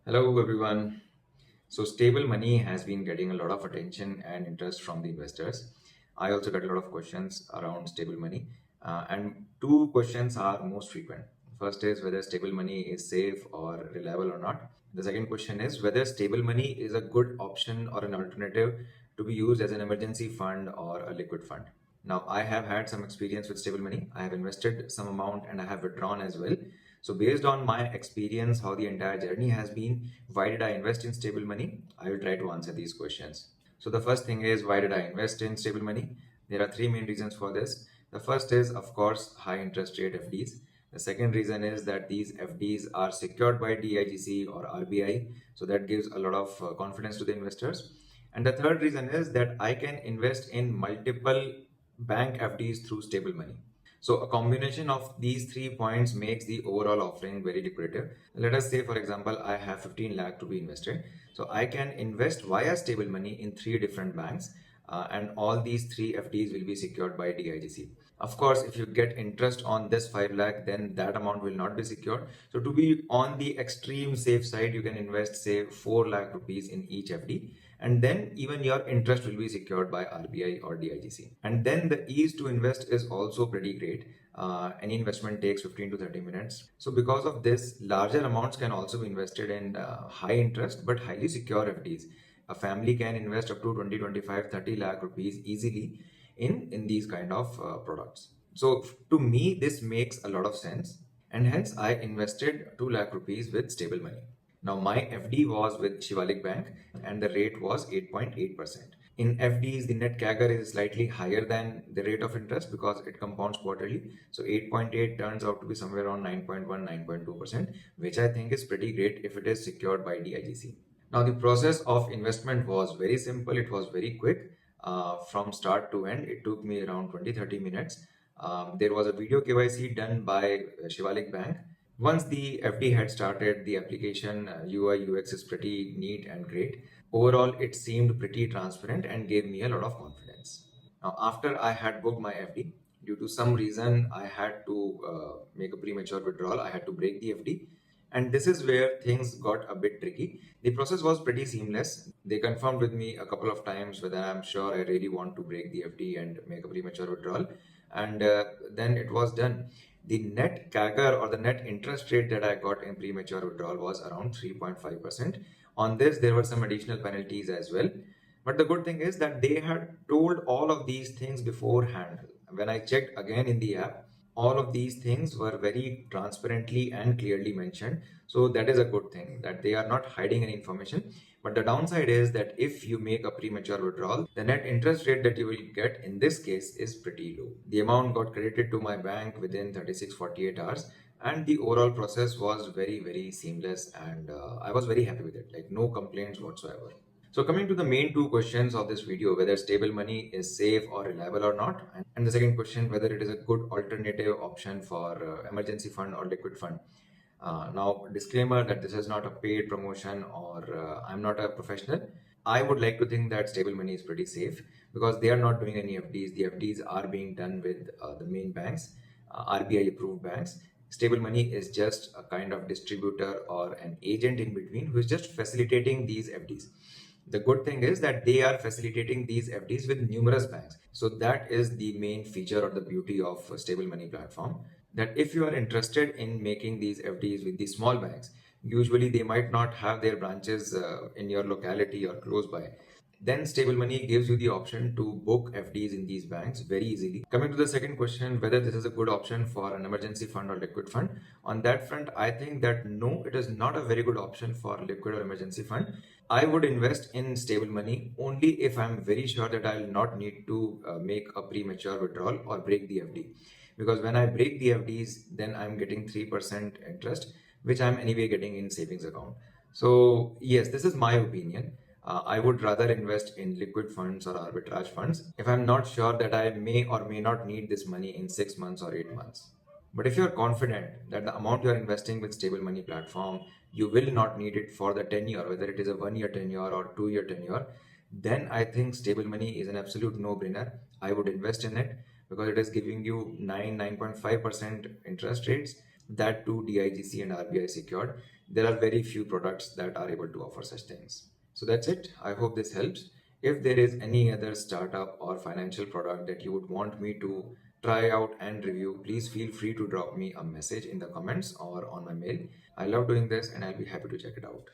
Hello everyone. So stable money has been getting a lot of attention and interest from the investors. I also get a lot of questions around stable money, and two questions are most frequent. First is whether stable money is safe or reliable or not. The second question is whether stable money is a good option or an alternative to be used as an emergency fund or a liquid fund. Now, I have had some experience with stable money. I have invested some amount and I have withdrawn as well. So, based on my experience, how the entire journey has been, why did I invest in stable money? I will try to answer these questions. So, the first thing is why did I invest in stable money? There are three main reasons for this. The first is, of course, high interest rate FDs. The second reason is that these FDs are secured by DIGC or RBI, so that gives a lot of confidence to the investors. And the third reason is that I can invest in multiple bank FDs through stable money. So a combination of these 3 points makes the overall offering very lucrative. Let us say, for example, I have 15 lakh to be invested. So I can invest via stable money in three different banks, and all these three FDs will be secured by DIGC. Of course, if you get interest on this 5 lakh, then that amount will not be secured. So to be on the extreme safe side, you can invest say 4 lakh rupees in each FD, and then even your interest will be secured by RBI or DIGC. And then the ease to invest is also pretty great. Any investment takes 15 to 30 minutes. So because of this, larger amounts can also be invested in high interest but highly secure FDs. A family can invest up to 20, 25, 30 lakh rupees easily in these kind of products. So to me, this makes a lot of sense. And hence I invested 2 lakh rupees with stable money. Now my FD was with Shivalik Bank and the rate was 8.8%. In FDs, the net CAGR is slightly higher than the rate of interest because it compounds quarterly. So 8.8 turns out to be somewhere around 9.1, 9.2%, which I think is pretty great if it is secured by DIGC. Now the process of investment was very simple. It was very quick. From start to end, it took me around 20-30 minutes. There was a video KYC done by Shivalik Bank. Once the FD had started, the application UI UX is pretty neat and great. Overall, it seemed pretty transparent and gave me a lot of confidence. Now, after I had booked my FD, due to some reason, I had to make a premature withdrawal. I had to break the FD. And this is where things got a bit tricky. The process was pretty seamless. They confirmed with me a couple of times whether I'm sure I really want to break the FD and make a premature withdrawal. And then it was done. The net CAGR or the net interest rate that I got in premature withdrawal was around 3.5%. On this, there were some additional penalties as well. But the good thing is that they had told all of these things beforehand. When I checked again in the app, all of these things were very transparently and clearly mentioned. So that is a good thing that they are not hiding any information. But the downside is that if you make a premature withdrawal, the net interest rate that you will get in this case is pretty low. The amount got credited to my bank within 36-48 hours, and the overall process was very, very seamless, and I was very happy with it, like no complaints whatsoever. So coming to the main two questions of this video, whether stable money is safe or reliable or not, and the second question, whether it is a good alternative option for emergency fund or liquid fund. Now, disclaimer that this is not a paid promotion or I'm not a professional. I would like to think that stable money is pretty safe because they are not doing any FDs. The FDs are being done with the main banks, RBI approved banks. Stable money is just a kind of distributor or an agent in between who is just facilitating these FDs. The good thing is that they are facilitating these FDs with numerous banks. So that is the main feature or the beauty of a stable money platform. That if you are interested in making these FDs with these small banks, usually they might not have their branches in your locality or close by. Then stable money gives you the option to book FDs in these banks very easily. Coming to the second question, whether this is a good option for an emergency fund or liquid fund. On that front, I think that no, it is not a very good option for liquid or emergency fund. I would invest in stable money only if I'm very sure that I'll not need to make a premature withdrawal or break the FD. Because when I break the FDs, then I'm getting 3% interest, which I'm anyway getting in savings account. So yes, this is my opinion. I would rather invest in liquid funds or arbitrage funds if I'm not sure that I may or may not need this money in 6 months or 8 months. But if you're confident that the amount you're investing with stable money platform, you will not need it for the tenure, whether it is a 1 year tenure or 2 year tenure, then I think stable money is an absolute no-brainer. I would invest in it because it is giving you 9.5% interest rates. that too DIGC and RBI secured. There are very few products that are able to offer such things. So that's it. I hope this helps. If there is any other startup or financial product that you would want me to try out and review, please feel free to drop me a message in the comments or on my mail. I love doing this and I'll be happy to check it out.